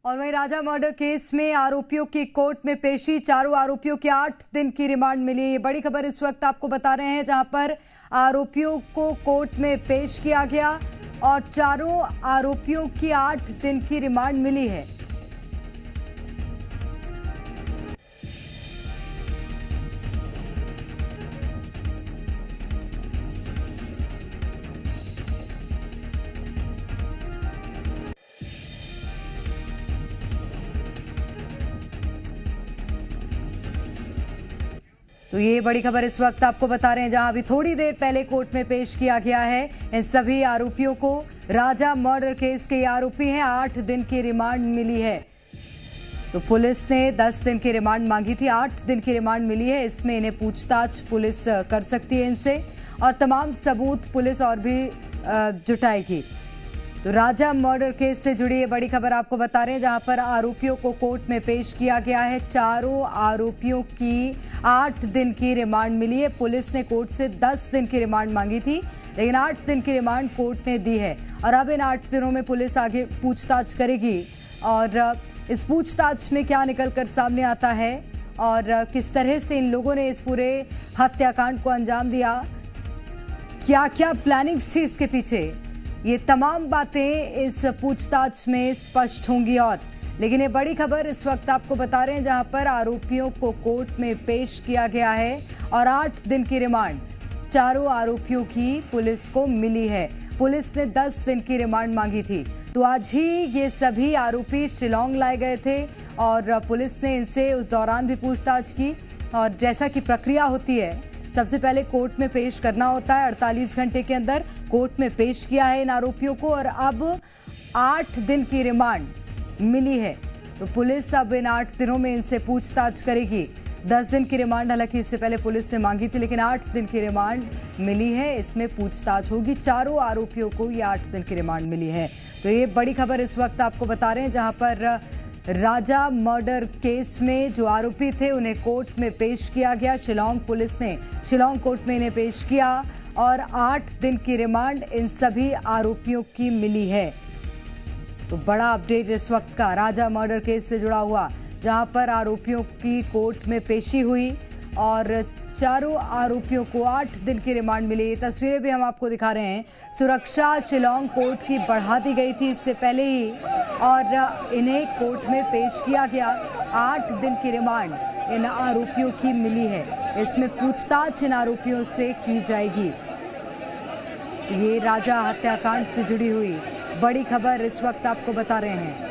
और वहीं राजा murder case में आरोपियों की कोर्ट में पेशी, चारों आरोपियों की 8 दिन की रिमांड मिली। ये बड़ी खबर इस वक्त आपको बता रहे हैं, जहां पर आरोपियों को कोर्ट में पेश किया गया और चारों आरोपियों की 8 दिन की रिमांड मिली है। तो ये बड़ी खबर इस वक्त आपको बता रहे हैं, जहां अभी थोड़ी देर पहले कोर्ट में पेश किया गया है इन सभी आरोपियों को। राजा मर्डर केस के आरोपी हैं, 8 दिन की रिमांड मिली है। तो पुलिस ने 10 दिन की रिमांड मांगी थी, 8 दिन की रिमांड मिली है। इसमें इन्हें पूछताछ पुलिस कर सकती है इनसे, और तमाम सबूत पुलिस और भी जुटाएगी। तो राजा मर्डर केस से जुड़ी ये बड़ी खबर आपको बता रहे हैं, जहां पर आरोपियों को कोर्ट में पेश किया गया है। चारों आरोपियों की 8 दिन की रिमांड मिली है। पुलिस ने कोर्ट से 10 दिन की रिमांड मांगी थी, लेकिन 8 दिन की रिमांड कोर्ट ने दी है। और अब इन 8 दिनों में पुलिस आगे पूछताछ करेगी, और इस पूछताछ में क्या निकल कर सामने आता है और किस तरह से इन लोगों ने इस पूरे हत्याकांड को अंजाम दिया, क्या क्या प्लानिंग्स थी इसके पीछे, ये तमाम बातें इस पूछताछ में स्पष्ट होंगी। और लेकिन ये बड़ी खबर इस वक्त आपको बता रहे हैं, जहां पर आरोपियों को कोर्ट में पेश किया गया है और 8 दिन की रिमांड चारों आरोपियों की पुलिस को मिली है। पुलिस ने 10 दिन की रिमांड मांगी थी। तो आज ही ये सभी आरोपी शिलांग लाए गए थे और पुलिस ने इनसे उस दौरान भी पूछताछ की। और जैसा कि प्रक्रिया होती है, सबसे पहले कोर्ट में पेश करना होता है, 48 घंटे के अंदर कोर्ट में पेश किया है इन आरोपियों को, और अब 8 दिन की रिमांड मिली है। तो पुलिस अब इन 8 दिनों में इनसे पूछताछ करेगी। 10 दिन की रिमांड हालांकि इससे पहले पुलिस ने मांगी थी, लेकिन 8 दिन की रिमांड मिली है। इसमें पूछताछ होगी। चारों आरोपियों को ये 8 दिन की रिमांड मिली है। तो ये बड़ी खबर इस वक्त आपको बता रहे हैं, जहां पर राजा मर्डर केस में जो आरोपी थे उन्हें कोर्ट में पेश किया गया। शिलांग पुलिस ने शिलांग कोर्ट में इन्हें पेश किया और 8 दिन की रिमांड इन सभी आरोपियों की मिली है। तो बड़ा अपडेट इस वक्त का राजा मर्डर केस से जुड़ा हुआ, जहां पर आरोपियों की कोर्ट में पेशी हुई और चारों आरोपियों को 8 दिन की रिमांड मिली। तस्वीरें भी हम आपको दिखा रहे हैं। सुरक्षा शिलांग कोर्ट की बढ़ा दी गई थी इससे पहले ही, और इन्हें कोर्ट में पेश किया गया। 8 दिन की रिमांड इन आरोपियों की मिली है। इसमें पूछताछ इन आरोपियों से की जाएगी। ये राजा हत्याकांड से जुड़ी हुई बड़ी खबर इस वक्त आपको बता रहे हैं।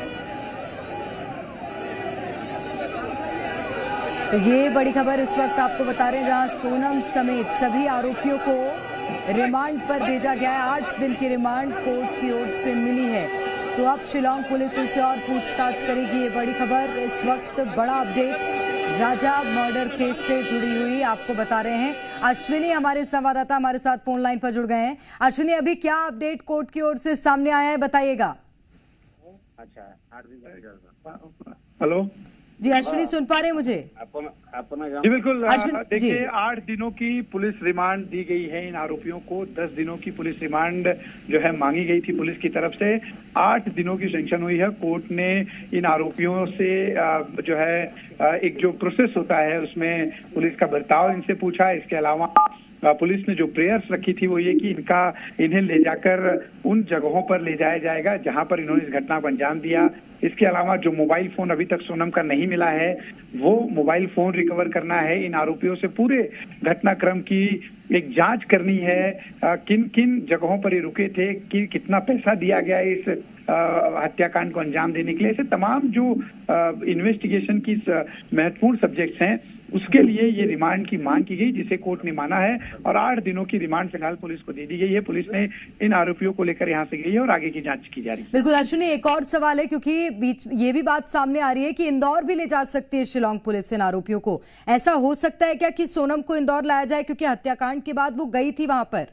तो ये बड़ी खबर इस वक्त आपको बता रहे हैं, जहां सोनम समेत सभी आरोपियों को रिमांड पर भेजा गया है। 8 दिन की रिमांड कोर्ट की ओर से मिली है। तो अब शिलांग पुलिस इनसे और पूछताछ करेगी। ये बड़ी खबर इस वक्त, बड़ा अपडेट राजा मर्डर केस से जुड़ी हुई आपको बता रहे हैं। अश्विनी हमारे संवाददाता हमारे साथ फोन लाइन पर जुड़ गए हैं। अश्विनी, अभी क्या अपडेट कोर्ट की ओर से सामने आया है, बताइएगा। हेलो जी अश्विनी, सुन पा रहे हैं मुझे? जी बिल्कुल। देखिए, 8 दिनों की पुलिस रिमांड दी गई है इन आरोपियों को। 10 दिनों की पुलिस रिमांड जो है मांगी गई थी पुलिस की तरफ से। 8 दिनों की सैंक्शन हुई है। कोर्ट ने इन आरोपियों से जो है एक जो प्रोसेस होता है उसमें पुलिस का बर्ताव इनसे पूछा। इसके अलावा पुलिस ने जो प्रेयर्स रखी थी वो ये कि इन्हें ले जाकर उन जगहों पर ले जाया जाएगा जहां पर इन्होंने इस घटना को अंजाम दिया। इसके अलावा जो मोबाइल फोन अभी तक सोनम का नहीं मिला है, वो मोबाइल फोन रिकवर करना है। इन आरोपियों से पूरे घटनाक्रम की एक जांच करनी है, किन किन जगहों पर ये रुके थे, कि कितना पैसा दिया गया इस हत्याकांड को अंजाम देने के लिए। ऐसे तमाम जो इन्वेस्टिगेशन की महत्वपूर्ण सब्जेक्ट्स हैं, उसके लिए ये रिमांड की मांग की गई, जिसे कोर्ट ने माना है। और 8 दिनों की रिमांड फिलहाल पुलिस को दे दी गई है। पुलिस ने इन आरोपियों को लेकर यहाँ से गई है और आगे की जांच की जा रही है। बिल्कुल अश्विनी, एक और सवाल है, क्योंकि बीच ये भी बात सामने आ रही है कि इंदौर भी ले जा सकती है शिलांग पुलिस इन आरोपियों को। ऐसा हो सकता है क्या कि सोनम को इंदौर लाया जाए, क्योंकि हत्याकांड के बाद वो गई थी वहां पर?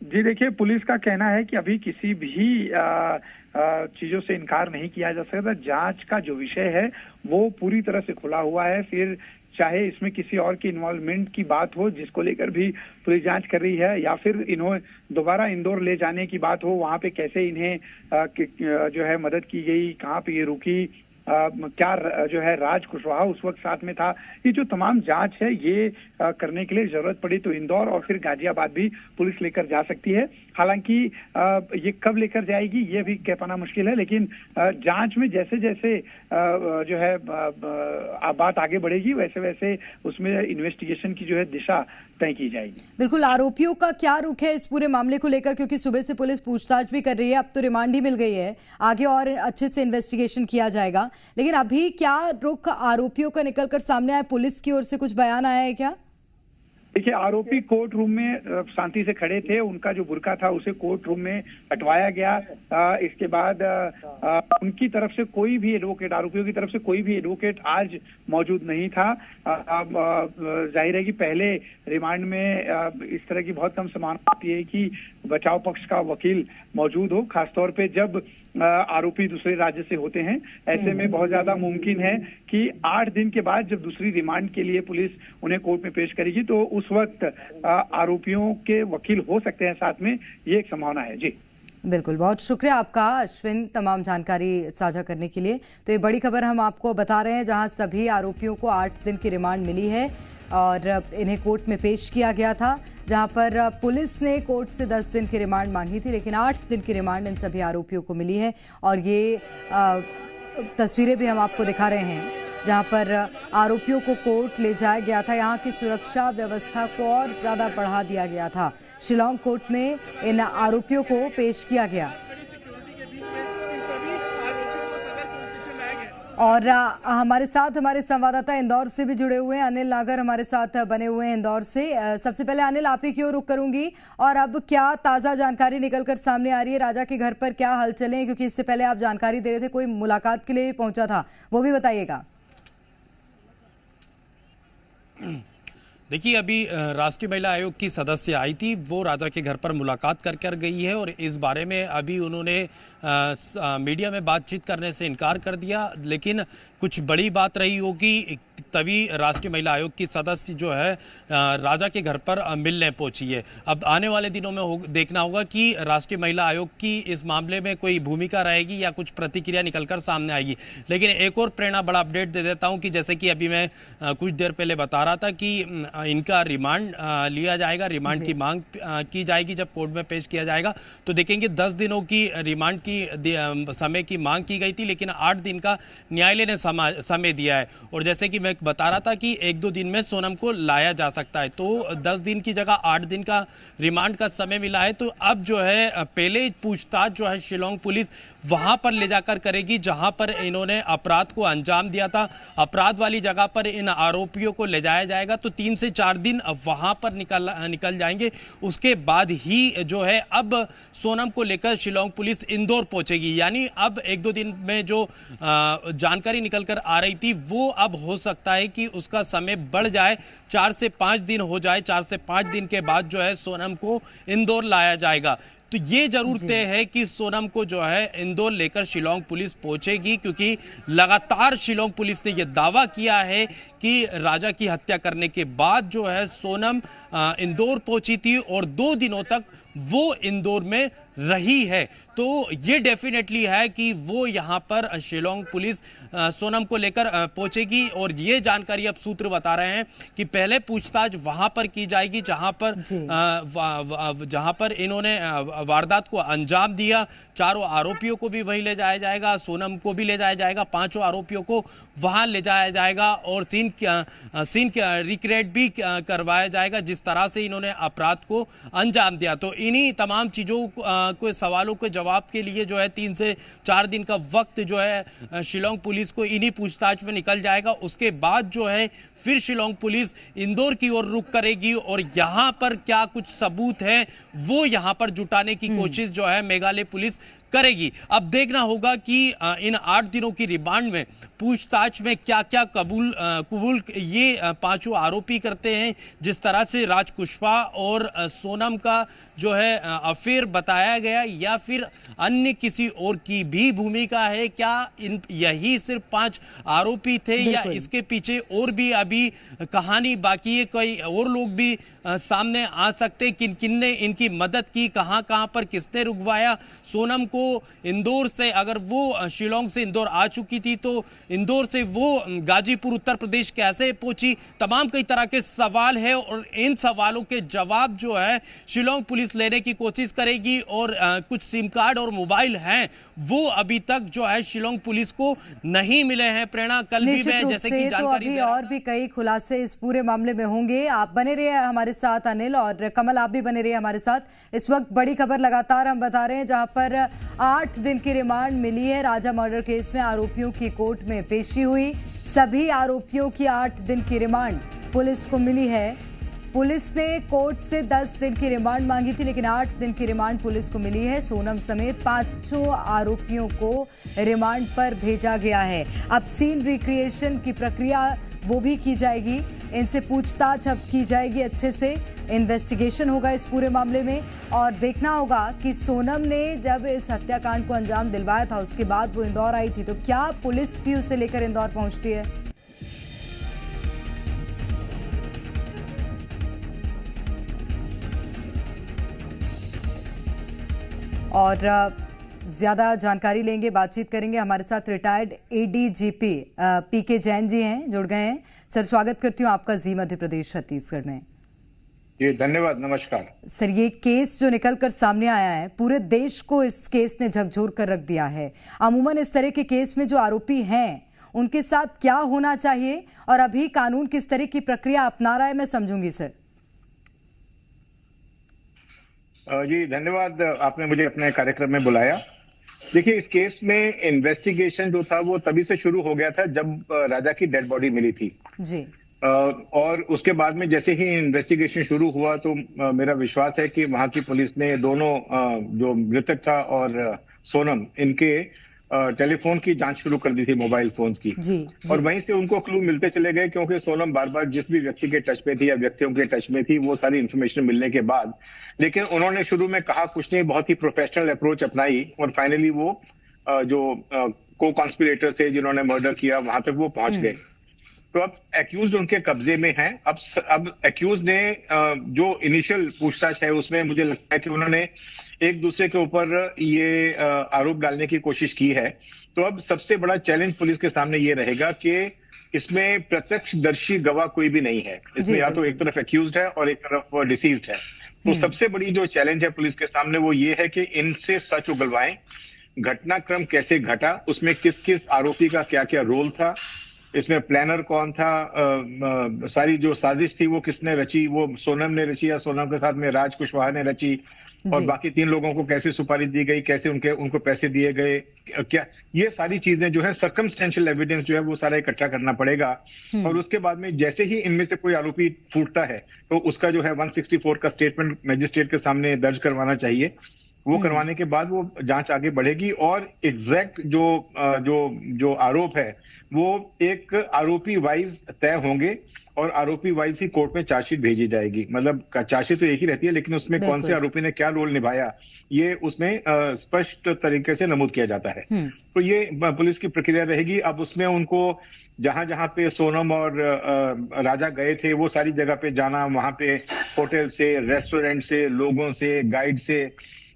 जी देखिए, पुलिस का कहना है कि अभी किसी भी चीजों से इनकार नहीं किया जा सकता। जांच का जो विषय है वो पूरी तरह से खुला हुआ है। फिर चाहे इसमें किसी और की इन्वॉल्वमेंट की बात हो जिसको लेकर भी पुलिस जांच कर रही है, या फिर इन्हों दोबारा इंदौर ले जाने की बात हो, वहां पे कैसे इन्हें जो है मदद की गई, कहाँ पे ये रुकी, क्या जो है राज कुशवाहा उस वक्त साथ में था, ये जो तमाम जांच है ये करने के लिए जरूरत पड़ी तो इंदौर और फिर गाजियाबाद भी पुलिस लेकर जा सकती है। हालांकि ये कब लेकर जाएगी ये भी कह पाना मुश्किल है, लेकिन जांच में जैसे जैसे जो है बात आगे बढ़ेगी वैसे वैसे उसमें इन्वेस्टिगेशन की जो है दिशा तय की जाएगी। बिल्कुल, आरोपियों का क्या रुख है इस पूरे मामले को लेकर, क्योंकि सुबह से पुलिस पूछताछ भी कर रही है, अब तो रिमांड ही मिल गई है, आगे और अच्छे से इन्वेस्टिगेशन किया जाएगा, लेकिन अभी क्या रुख आरोपियों का निकलकर सामने आया? पुलिस की ओर से कुछ बयान आया है क्या? देखिए, आरोपी कोर्ट रूम में शांति से खड़े थे, उनका जो बुर्का था उसे कोर्ट रूम में हटवाया गया। इसके बाद उनकी तरफ से कोई भी एडवोकेट, आरोपियों की तरफ से कोई भी एडवोकेट आज मौजूद नहीं था। जाहिर है कि पहले रिमांड में इस तरह की बहुत कम संभावना होती है कि बचाव पक्ष का वकील मौजूद हो, खासतौर पे जब आरोपी दूसरे राज्य से होते हैं। ऐसे में बहुत ज्यादा मुमकिन है कि 8 दिन के बाद जब दूसरी रिमांड के लिए पुलिस उन्हें कोर्ट में पेश करेगी तो उस वक्त आरोपियों के वकील हो सकते हैं साथ में, ये एक संभावना है। जी बिल्कुल, बहुत शुक्रिया आपका अश्विन तमाम जानकारी साझा करने के लिए। तो ये बड़ी खबर हम आपको बता रहे हैं, जहां सभी आरोपियों को 8 दिन की रिमांड मिली है और इन्हें कोर्ट में पेश किया गया था, जहां पर पुलिस ने कोर्ट से 10 दिन की रिमांड मांगी थी, लेकिन 8 दिन की रिमांड इन सभी आरोपियों को मिली है। और ये तस्वीरें भी हम आपको दिखा रहे हैं जहां पर आरोपियों को कोर्ट ले जाया गया था। यहाँ की सुरक्षा व्यवस्था को और ज़्यादा बढ़ा दिया गया था। शिलांग कोर्ट में इन आरोपियों को पेश किया गया। और हमारे साथ हमारे संवाददाता इंदौर से भी जुड़े हुए हैं, अनिल नागर हमारे साथ बने हुए हैं इंदौर से। सबसे पहले अनिल, आप ही की ओर रुख करूंगी, और अब क्या ताज़ा जानकारी निकलकर सामने आ रही है? राजा के घर पर क्या हलचल है, क्योंकि इससे पहले आप जानकारी दे रहे थे कोई मुलाकात के लिए भी पहुंचा था, वो भी बताइएगा। देखिए, अभी राष्ट्रीय महिला आयोग की सदस्य आई थी, वो राजा के घर पर मुलाकात कर गई है और इस बारे में अभी उन्होंने मीडिया में बातचीत करने से इनकार कर दिया। लेकिन कुछ बड़ी बात रही होगी तभी राष्ट्रीय महिला आयोग की सदस्य जो है राजा के घर पर मिलने पहुंची है। अब आने वाले दिनों में देखना होगा कि राष्ट्रीय महिला आयोग की इस मामले में कोई भूमिका रहेगी या कुछ प्रतिक्रिया निकलकर सामने आएगी। लेकिन एक और प्रेरणा बड़ा अपडेट दे देता हूं कि जैसे कि अभी मैं कुछ देर पहले बता रहा था कि इनका रिमांड लिया जाएगा, रिमांड की मांग की जाएगी जब कोर्ट में पेश किया जाएगा। तो देखेंगे 10 दिनों की रिमांड की समय की मांग की गई थी, लेकिन 8 दिन का न्यायालय ने समय दिया है। और जैसे कि मैं बता रहा था कि 1-2 दिन में सोनम को लाया जा सकता है, तो 10 दिन की जगह 8 दिन का रिमांड का समय मिला है। तो अब जो है पहले पूछताछ जो है शिलांग पुलिस वहां पर ले जाकर करेगी जहां पर इन्होंने अपराध को अंजाम दिया था। अपराध वाली जगह पर इन आरोपियों को ले जाया जाएगा, तो 3 से 4 दिन वहां पर निकल जाएंगे। उसके बाद ही जो है अब सोनम को लेकर शिलांग पुलिस इंदौर पहुंचेगी। यानी अब 1-2 दिन में जो जानकारी निकलकर आ रही थी वो अब हो सकता है कि उसका समय बढ़ जाए, 4 से 5 दिन हो जाए। 4 से 5 दिन के बाद जो है सोनम को इंदौर लाया जाएगा। तो ये जरूर तय है कि सोनम को जो है इंदौर लेकर शिलांग पुलिस पहुंचेगी, क्योंकि लगातार शिलांग पुलिस ने यह दावा किया है कि राजा की हत्या करने के बाद जो है सोनम इंदौर पहुंची थी और 2 दिनों तक वो इंदौर में रही है। तो ये डेफिनेटली है कि वो यहाँ पर शिलांग पुलिस सोनम को लेकर पहुंचेगी। और ये जानकारी अब सूत्र बता रहे हैं कि पहले पूछताछ वहां पर की जाएगी जहां पर इन्होंने वारदात को अंजाम दिया। 4 आरोपियों को भी वहीं ले जाया जाएगा, सोनम को भी ले जाया जाएगा, 5 आरोपियों को वहां ले जाया जाएगा और सीन रिक्रिएट भी करवाया जाएगा जिस तरह से इन्होंने अपराध को अंजाम दिया। तो इन्हीं तमाम चीजों को सवालों के जवाब के लिए जो है 3 से 4 दिन का वक्त जो है शिलांग पुलिस को इन्हीं पूछताछ में निकल जाएगा। उसके बाद जो है फिर शिलांग पुलिस इंदौर की ओर रुख करेगी और यहां पर क्या कुछ सबूत है वो यहां पर जुटाने की कोशिश जो है मेघालय पुलिस करेगी। अब देखना होगा कि इन 8 दिनों की रिमांड में पूछताछ में क्या क्या कबूल ये पांचों आरोपी करते हैं। जिस तरह से राज कुशवाहा और सोनम का जो है अफेयर बताया गया, या फिर अन्य किसी और की भी भूमिका है, क्या यही सिर्फ 5 आरोपी थे या इसके पीछे और भी अभी कहानी बाकी है, कोई और लोग भी सामने आ सकते, किन किन ने इनकी मदद की, कहां कहां पर किसने रुकवाया। सोनम को इंदौर से, अगर वो शिलोंग से इंदौर आ चुकी थी तो इंदौर से वो गाजीपुर उत्तर प्रदेश कैसे पहुंची, तमाम कई तरह के सवाल है और इन सवालों के जवाब जो है शिलोंग पुलिस लेने की कोशिश करेगी। और कुछ सिम कार्ड और मोबाइल हैं वो अभी तक जो है शिलोंग पुलिस को नहीं मिले हैं। प्रेरणा, कल भी मैं जैसे कि जानकारी तो अभी और भी कई खुलासे इस पूरे मामले में होंगे। आप बने रहिए हमारे साथ अनिल, और कमल आप भी बने रहिए हमारे साथ। इस वक्त बड़ी खबर लगातार हम बता रहे हैं, जहां पर 8 दिन की रिमांड मिली है। राजा मर्डर केस में आरोपियों की कोर्ट में पेशी हुई। सभी आरोपियों की 8 दिन की रिमांड पुलिस को मिली है। पुलिस ने कोर्ट से 10 दिन की रिमांड मांगी थी, लेकिन 8 दिन की रिमांड पुलिस को मिली है। सोनम समेत 5 आरोपियों को रिमांड पर भेजा गया है। अब सीन रिक्रिएशन की प्रक्रिया वो भी की जाएगी, इनसे पूछताछ अब की जाएगी, अच्छे से इन्वेस्टिगेशन होगा इस पूरे मामले में। और देखना होगा कि सोनम ने जब इस हत्याकांड को अंजाम दिलवाया था उसके बाद वो इंदौर आई थी, तो क्या पुलिस भी उसे लेकर इंदौर पहुंचती है। और ज्यादा जानकारी लेंगे, बातचीत करेंगे। हमारे साथ रिटायर्ड एडीजीपी पीके जैन जी हैं, जुड़ गए हैं। सर, स्वागत करती हूँ आपका जी मध्य प्रदेश छत्तीसगढ़ में। जी धन्यवाद, नमस्कार। सर, ये केस जो निकलकर सामने आया है, पूरे देश को इस केस ने झकझोर कर रख दिया है। अमूमन इस तरह के केस में जो आरोपी हैं उनके साथ क्या होना चाहिए और अभी कानून किस तरह की प्रक्रिया अपना रहा है, मैं समझूंगी सर। जी धन्यवाद, आपने मुझे अपने कार्यक्रम में बुलाया। देखिए, इस केस में इन्वेस्टिगेशन जो था वो तभी से शुरू हो गया था जब राजा की डेड बॉडी मिली थी जी। और उसके बाद में जैसे ही इन्वेस्टिगेशन शुरू हुआ तो मेरा विश्वास है कि वहां की पुलिस ने दोनों जो मृतक था और सोनम, इनके टेलीफोन की जांच शुरू कर दी थी, मोबाइल फोन्स की। जी। और वहीं से उनको क्लू मिलते चले गए, क्योंकि सोनम बार बार जिस भी व्यक्ति के टच में थी या व्यक्तियों के टच में थी, वो सारी इन्फॉर्मेशन मिलने के बाद, लेकिन उन्होंने शुरू में कहा कुछ नहीं, बहुत ही प्रोफेशनल अप्रोच अपनाई और फाइनली वो जो को कॉन्स्पिरेटर थे जिन्होंने मर्डर किया, वहां तक वो पहुंच गए। तो अब एक्यूज उनके कब्जे में है। अब एक्यूज ने जो इनिशियल पूछताछ है उसमें मुझे लगता है कि उन्होंने एक दूसरे के ऊपर ये आरोप डालने की कोशिश की है। तो अब सबसे बड़ा चैलेंज पुलिस के सामने ये रहेगा कि इसमें प्रत्यक्षदर्शी गवाह कोई भी नहीं है। इसमें या तो एक तरफ एक्यूज्ड है और एक तरफ डिसीज्ड है। तो सबसे बड़ी जो चैलेंज है पुलिस के सामने वो ये है कि इनसे सच उगलवाएं, घटनाक्रम कैसे घटा, उसमें किस किस आरोपी का क्या क्या रोल था, इसमें प्लानर कौन था, सारी जो साजिश थी वो किसने रची, वो सोनम ने रची या सोनम के साथ में राज कुशवाहा ने रची, और बाकी 3 लोगों को कैसे सुपारी दी गई, कैसे उनको पैसे दिए गए, क्या, ये सारी चीजें जो है सर्कमस्टेंशियल एविडेंस जो है वो सारा इकट्ठा करना पड़ेगा। और उसके बाद में जैसे ही इनमें से कोई आरोपी फूटता है तो उसका जो है 164 का स्टेटमेंट मैजिस्ट्रेट के सामने दर्ज करवाना चाहिए। वो करवाने के बाद वो जांच आगे बढ़ेगी और एग्जैक्ट जो आरोप है वो एक आरोपी वाइज तय होंगे और आरोपी वाइज ही कोर्ट में चार्जशीट भेजी जाएगी। मतलब चार्जशीट तो एक ही रहती है, लेकिन उसमें कौन से आरोपी ने क्या रोल निभाया ये उसमें स्पष्ट तरीके से नमूद किया जाता है। तो ये पुलिस की प्रक्रिया रहेगी। अब उसमें उनको जहां जहां पे सोनम और राजा गए थे वो सारी जगह पे जाना, वहां पे होटल से, रेस्टोरेंट से, लोगों से, गाइड से,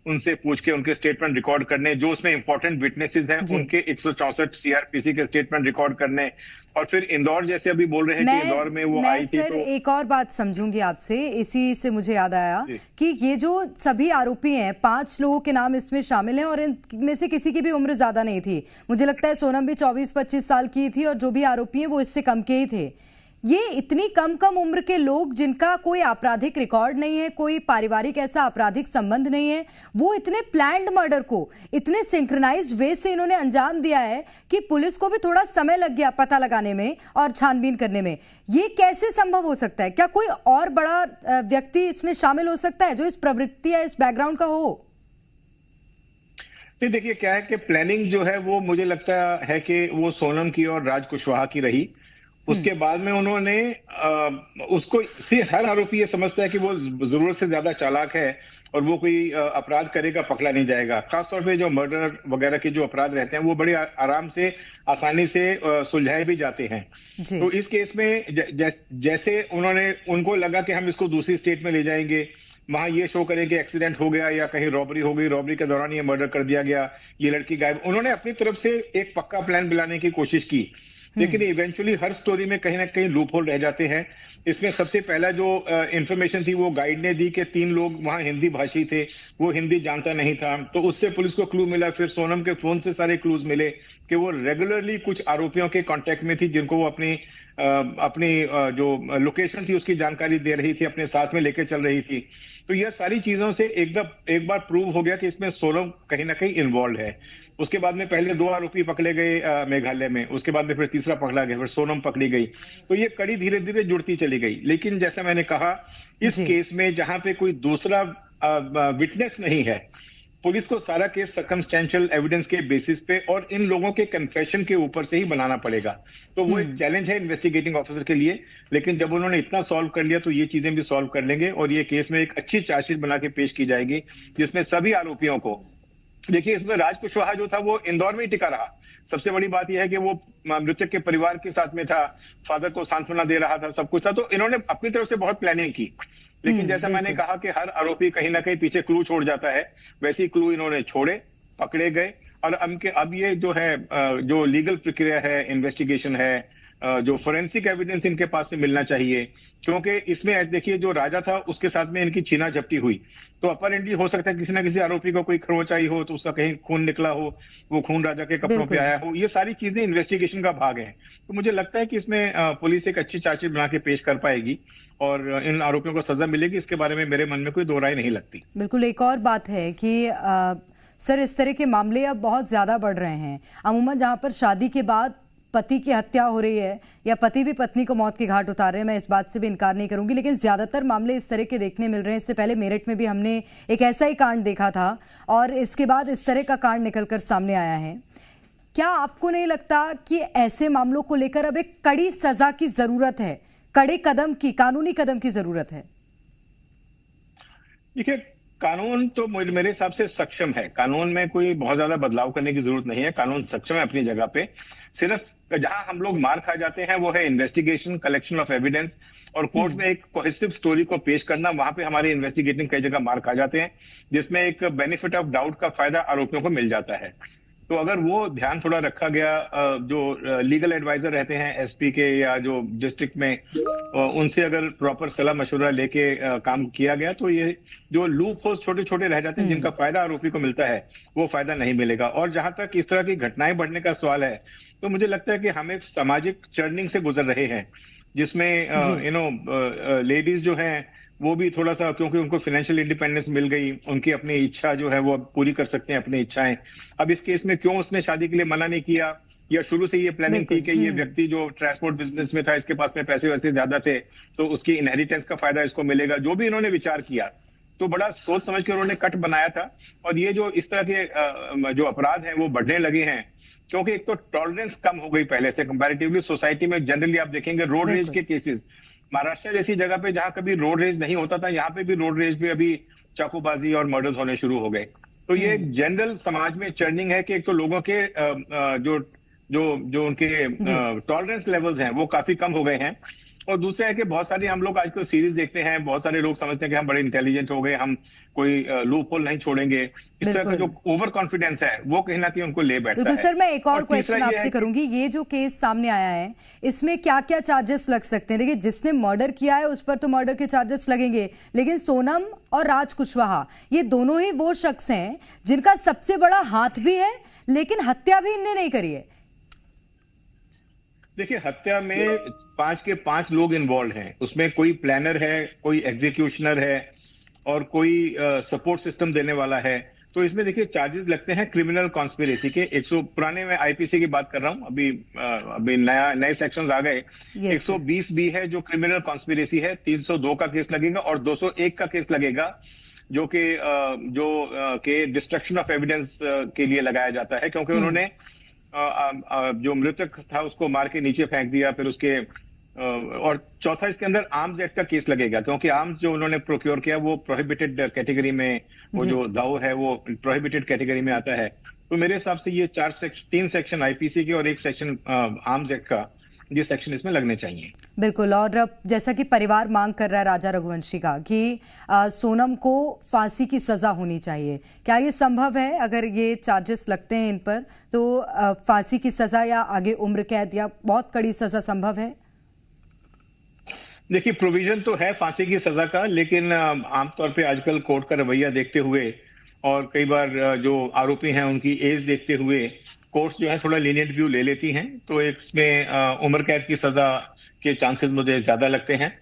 उनसे पूछ के उनके स्टेटमेंट रिकॉर्ड करने, जो उसमें इंपॉर्टेंट विटनेसेस हैं उनके 164 सीआरपीसी के स्टेटमेंट रिकॉर्ड करने, और फिर इंदौर जैसे अभी बोल रहे हैं कि इंदौर में वो आई थी। तो एक और बात समझूंगी आपसे, इसी से मुझे याद आया कि ये जो सभी आरोपी हैं, 5 लोगों के नाम इसमें शामिल हैं और इनमें से किसी की भी उम्र ज्यादा नहीं थी। मुझे लगता है सोनम भी 24-25 साल की थी और जो भी आरोपी हैं वो इससे कम के ही थे। ये इतनी कम उम्र के लोग जिनका कोई आपराधिक रिकॉर्ड नहीं है, कोई पारिवारिक ऐसा आपराधिक संबंध नहीं है, वो इतने प्लान्ड मर्डर को इतने सिंक्रोनाइज्ड वे से इन्होंने अंजाम दिया है कि पुलिस को भी थोड़ा समय लग गया पता लगाने में और छानबीन करने में। ये कैसे संभव हो सकता है? क्या कोई और बड़ा व्यक्ति इसमें शामिल हो सकता है जो इस प्रवृत्ति या इस बैकग्राउंड का हो? नहीं, देखिए क्या है कि प्लानिंग जो है वो मुझे लगता है कि वो सोनम की और राज कुशवाहा की रही। उसके बाद में उन्होंने उसको हर आरोपी ये समझता है कि वो जरूरत से ज्यादा चालाक है और वो कोई अपराध करेगा, पकड़ा नहीं जाएगा। खासतौर पे जो मर्डर वगैरह के जो अपराध रहते हैं वो बड़े आराम से, आसानी से सुलझाए भी जाते हैं। तो इस केस में जैसे उनको लगा कि हम इसको दूसरी स्टेट में ले जाएंगे, वहां ये शो करें कि एक्सीडेंट हो गया या कहीं रॉबरी हो गई, रॉबरी के दौरान ये मर्डर कर दिया गया, ये लड़की गायब। उन्होंने अपनी तरफ से एक पक्का प्लान बनाने की कोशिश की, लेकिन इवेंचुअली हर स्टोरी में कहीं ना कहीं लूप होल रह जाते हैं। इसमें सबसे पहला जो इंफॉर्मेशन थी वो गाइड ने दी कि 3 लोग वहां हिंदी भाषी थे, वो हिंदी जानता नहीं था, तो उससे पुलिस को क्लू मिला। फिर सोनम के फोन से सारे क्लूज मिले कि वो रेगुलरली कुछ आरोपियों के कांटेक्ट में थी जिनको वो अपनी जो लोकेशन थी उसकी जानकारी दे रही थी, अपने साथ में लेके चल रही थी। तो यह सारी चीजों से एक बार प्रूव हो गया कि इसमें सोनम कहीं ना कहीं इन्वॉल्व है। उसके बाद में पहले 2 आरोपी पकड़े गए मेघालय में, उसके बाद में फिर तीसरा पकड़ा गया, फिर सोनम पकड़ी गई। तो ये कड़ी धीरे धीरे जुड़ती चली गई। लेकिन जैसा मैंने कहा, इस केस में जहां पे कोई दूसरा विटनेस नहीं है, पुलिस को सारा केस सर्कमस्टेंशियल एविडेंस के बेसिस पे और इन लोगों के कन्फेशन के ऊपर से ही बनाना पड़ेगा। तो वो एक चैलेंज है इन्वेस्टिगेटिंग ऑफिसर के लिए। लेकिन जब उन्होंने इतना सॉल्व कर लिया तो ये चीजें भी सॉल्व कर लेंगे और ये केस में एक अच्छी चार्जशीट बना के पेश की जाएगी, जिसमें सभी आरोपियों को, देखिए इसमें राज कुशवाहा जो था वो इंदौर में ही टिका रहा। सबसे बड़ी बात यह है कि वो मृतक के परिवार के साथ में था, फादर को सांत्वना दे रहा था, सब कुछ था। तो इन्होंने अपनी तरफ से बहुत प्लानिंग की। लेकिन जैसा मैंने कहा कि हर आरोपी कहीं ना कहीं पीछे क्लू छोड़ जाता है, वैसे ही क्लू इन्होंने छोड़े, पकड़े गए। और अब ये जो है, जो लीगल प्रक्रिया है, इन्वेस्टिगेशन है, जो फोरेंसिक एविडेंस इनके पास से मिलना चाहिए, क्योंकि इसमें देखिए जो राजा था उसके साथ में इनकी छीना झपटी हुई। तो अपरेंटली हो सकता है किसी ना किसी आरोपी को कोई खरोंच आई हो, तो उसका कहीं खून निकला हो, वो खून राजा के कपड़ों पे आया हो। ये सारी चीजें इन्वेस्टिगेशन का भाग है। तो मुझे लगता है कि इसमें पुलिस एक अच्छी चार्जशीट बना के पेश कर पाएगी और इन आरोपियों को सजा मिलेगी। इसके बारे में मेरे मन में कोई दो राय नहीं लगती। बिल्कुल। एक और बात है कि सर, इस तरह के मामले अब बहुत ज्यादा बढ़ रहे हैं। अमूमन जहां पर शादी के बाद पति की हत्या हो रही है या पति भी पत्नी को मौत के घाट उतार रहे हैं, मैं इस बात से भी इनकार नहीं करूंगी, लेकिन ज्यादातर मामले इस तरह के देखने मिल रहे हैं। इससे पहले मेरठ में भी हमने एक ऐसा ही कांड देखा था और इसके बाद इस तरह का कांड निकलकर सामने आया है। क्या आपको नहीं लगता कि ऐसे मामलों को लेकर अब एक कड़ी सजा की जरूरत है, कड़े कदम की, कानूनी कदम की जरूरत है? देखिए, कानून तो मेरे हिसाब से सक्षम है। कानून में कोई बहुत ज्यादा बदलाव करने की जरूरत नहीं है। कानून सक्षम है अपनी जगह पे। सिर्फ जहां हम लोग मार खा जाते हैं वो है इन्वेस्टिगेशन, कलेक्शन ऑफ एविडेंस और कोर्ट में एक कोहेसिव स्टोरी को पेश करना। वहां पे हमारे इन्वेस्टिगेटिंग कई जगह मार खा जाते हैं, जिसमें एक बेनिफिट ऑफ डाउट का फायदा आरोपियों को मिल जाता है। तो अगर वो ध्यान थोड़ा रखा गया, जो लीगल एडवाइजर रहते हैं एसपी के या जो डिस्ट्रिक्ट में, उनसे अगर प्रॉपर सलाह मशवरा लेके काम किया गया, तो ये जो लूप होल्स छोटे छोटे रह जाते हैं जिनका फायदा आरोपी को मिलता है, वो फायदा नहीं मिलेगा। और जहां तक इस तरह की घटनाएं बढ़ने का सवाल है, तो मुझे लगता है कि हम एक सामाजिक चर्निंग से गुजर रहे हैं, जिसमें लेडीज जो हैं वो भी थोड़ा सा, क्योंकि उनको फाइनेंशियल इंडिपेंडेंस मिल गई, उनकी अपनी इच्छा जो है वो पूरी कर सकते हैं अपनी इच्छाएं। अब इस केस में क्यों उसने शादी के लिए मना नहीं किया, या शुरू से ये प्लानिंग थी कि ये व्यक्ति जो ट्रांसपोर्ट बिजनेस में था, इसके पास में पैसे वैसे ज्यादा थे, तो उसकी इनहेरिटेंस का फायदा इसको मिलेगा। जो भी इन्होंने विचार किया, तो बड़ा सोच समझ के उन्होंने कट बनाया था। और ये जो इस तरह के जो अपराध हैं वो बढ़ने लगे हैं, क्योंकि एक तो टॉलरेंस कम हो गई पहले से कंपैरेटिवली। सोसाइटी में जनरली आप देखेंगे रोड रेज के केसेस, महाराष्ट्र जैसी जगह पे जहां कभी रोड रेज नहीं होता था, यहाँ पे भी रोड रेज पे अभी चाकूबाजी और मर्डर्स होने शुरू हो गए। तो ये एक जनरल समाज में चर्निंग है कि एक तो लोगों के जो उनके टॉलरेंस लेवल्स हैं वो काफी कम हो गए हैं, और दूसरा है कि बहुत सारी हम लोग आजकल सीरीज देखते हैं, बहुत सारे लोग समझते हैं कि हम बड़े इंटेलिजेंट हो गए, हम कोई लूप होल नहीं छोड़ेंगे। इस तरह का जो ओवर कॉन्फिडेंस है वो कहीं ना कहीं उनको ले बैठता है। सर, मैं एक और क्वेश्चन आपसे करूंगी। ये जो केस सामने आया है, इसमें क्या क्या चार्जेस लग सकते हैं? देखिए, जिसने मर्डर किया है उस पर तो मर्डर के चार्जेस लगेंगे, लेकिन सोनम और राज कुशवाहा ये दोनों ही वो शख्स हैं जिनका सबसे बड़ा हाथ भी है, लेकिन हत्या भी इनने नहीं करी है। देखिए, हत्या में 5 के 5 लोग इन्वॉल्व हैं। उसमें कोई प्लानर है, कोई एग्जीक्यूशनर है और कोई सपोर्ट सिस्टम देने वाला है। तो इसमें देखिए चार्जेस लगते हैं क्रिमिनल कॉन्स्पिरेसी के 100, पुराने में आईपीसी की बात कर रहा हूं, अभी नए सेक्शंस आ गए। 120 बी है जो क्रिमिनल कॉन्स्पिरेसी है, 302 का केस लगेगा और 201 का केस लगेगा जो कि डिस्ट्रक्शन ऑफ एविडेंस के लिए लगाया जाता है, क्योंकि उन्होंने जो मृतक था उसको मार के नीचे फेंक दिया। फिर उसके और चौथा, इसके अंदर आर्म्स एक्ट का केस लगेगा, क्योंकि आर्म्स जो उन्होंने प्रोक्योर किया वो प्रोहिबिटेड कैटेगरी में, वो जो दाव है वो प्रोहिबिटेड कैटेगरी में आता है। तो मेरे हिसाब से ये 3 सेक्शन आईपीसी के और 1 सेक्शन आर्म्स एक्ट का, ये सेक्शन इसमें लगने चाहिए। बिल्कुल। और जैसा कि परिवार मांग कर रहा है राजा रघुवंशी का कि सोनम को फांसी की सजा होनी चाहिए, क्या ये संभव है? अगर ये चार्जेस लगते हैं इन पर तो फांसी की सजा या आगे उम्र कैद या बहुत कड़ी सजा संभव है? देखिए, प्रोविजन तो है फांसी की सजा का, लेकिन आमतौर पे आजकल कोर्ट का रवैया देखते हुए और कई बार जो आरोपी हैं उनकी एज देखते हुए कोर्ट्स जो है थोड़ा लीनियंट व्यू ले लेती हैं। तो इसमें उम्र कैद की सजा के चांसेस मुझे ज्यादा लगते हैं।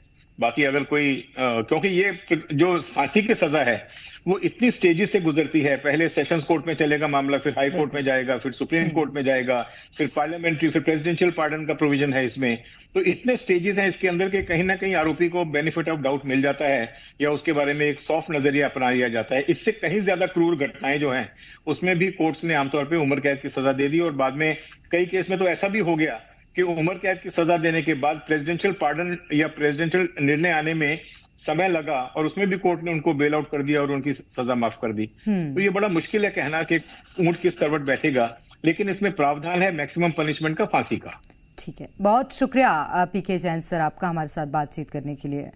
बाकी अगर कोई क्योंकि ये जो फांसी की सजा है वो इतनी स्टेजेस से गुजरती है, पहले सेशंस कोर्ट में चलेगा मामला, फिर हाई कोर्ट में जाएगा, फिर सुप्रीम कोर्ट में जाएगा, फिर पार्लियामेंट्री, फिर प्रेसिडेंशियल पार्डन का प्रोविजन है इसमें। तो इतने स्टेजेस हैं इसके अंदर के कहीं ना कहीं आरोपी को बेनिफिट ऑफ डाउट मिल जाता है या उसके बारे में एक सॉफ्ट नजरिया अपना लिया जाता है। इससे कहीं ज्यादा क्रूर घटनाएं जो हैं उसमें भी कोर्ट्स ने आमतौर पर उम्र कैद की सजा दे दी, और बाद में कई केस में तो ऐसा भी हो गया कि उम्र कैद की सजा देने के बाद प्रेसिडेंशियल पार्डन या प्रेसिडेंशियल निर्णय आने में समय लगा और उसमें भी कोर्ट ने उनको बेल आउट कर दिया और उनकी सजा माफ कर दी। तो ये बड़ा मुश्किल है कहना कि ऊंट किस करवट बैठेगा, लेकिन इसमें प्रावधान है मैक्सिमम पनिशमेंट का, फांसी का। ठीक है, बहुत शुक्रिया पीके जैन सर आपका हमारे साथ बातचीत करने के लिए।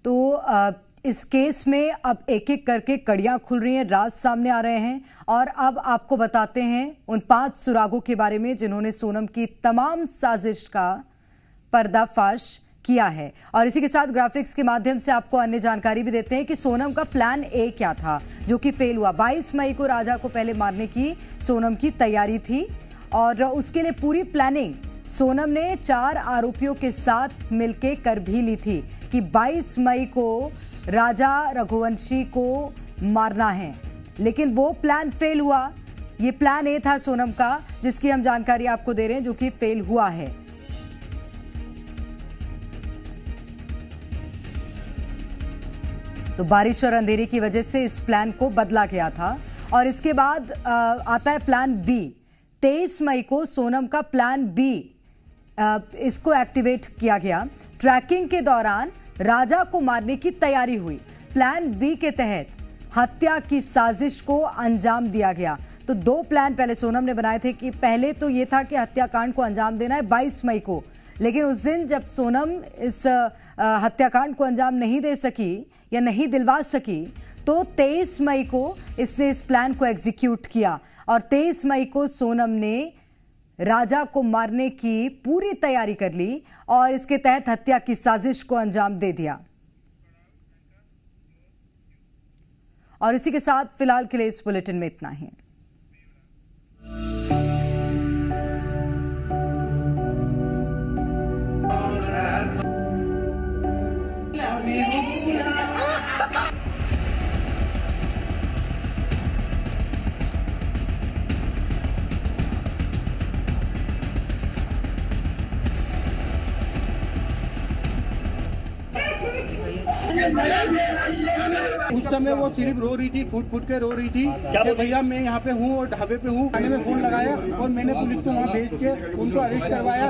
तो इस केस में अब एक एक करके कड़ियां खुल रही हैं, राज सामने आ रहे हैं और अब आपको बताते हैं उन 5 सुरागों के बारे में जिन्होंने सोनम की तमाम साजिश का पर्दाफाश किया है। और इसी के साथ ग्राफिक्स के माध्यम से आपको अन्य जानकारी भी देते हैं कि सोनम का प्लान ए क्या था जो कि फेल हुआ। 22 मई को राजा को पहले मारने की सोनम की तैयारी थी और उसके लिए पूरी प्लानिंग सोनम ने 4 आरोपियों के साथ मिलकर कर भी ली थी कि 22 मई को राजा रघुवंशी को मारना है, लेकिन वो प्लान फेल हुआ। ये प्लान ए था सोनम का जिसकी हम जानकारी आपको दे रहे हैं, जो कि फेल हुआ है। तो बारिश और अंधेरे की वजह से इस प्लान को बदला गया था। और इसके बाद आता है प्लान बी। 23 मई को सोनम का प्लान बी इसको एक्टिवेट किया गया। ट्रैकिंग के दौरान राजा को मारने की तैयारी हुई। प्लान बी के तहत हत्या की साजिश को अंजाम दिया गया। तो 2 प्लान पहले सोनम ने बनाए थे कि पहले तो ये था कि हत्याकांड को अंजाम देना है 22 मई को, लेकिन उस दिन जब सोनम इस हत्याकांड को अंजाम नहीं दे सकी या नहीं दिलवा सकी तो 23 मई को इसने इस प्लान को एग्जीक्यूट किया और 23 मई को सोनम ने राजा को मारने की पूरी तैयारी कर ली और इसके तहत हत्या की साजिश को अंजाम दे दिया। और इसी के साथ फिलहाल के लिए इस बुलेटिन में इतना ही। उस समय वो सिर्फ रो रही थी, फूट फूट के रो रही थी कि भैया मैं यहाँ पे हूँ और ढाबे पे हूँ। थाने में फोन लगाया और मैंने पुलिस को वहाँ भेज के उनको अरेस्ट करवाया।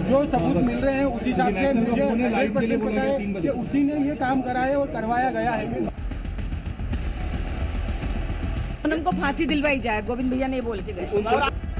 जो सबूत मिल रहे हैं उस हिसाब से मुझे 100% पता है कि उसी ने ये काम कराया और करवाया गया है। सोनम को फांसी दिलवाई जाए, गोविंद भैया ने बोल के गए।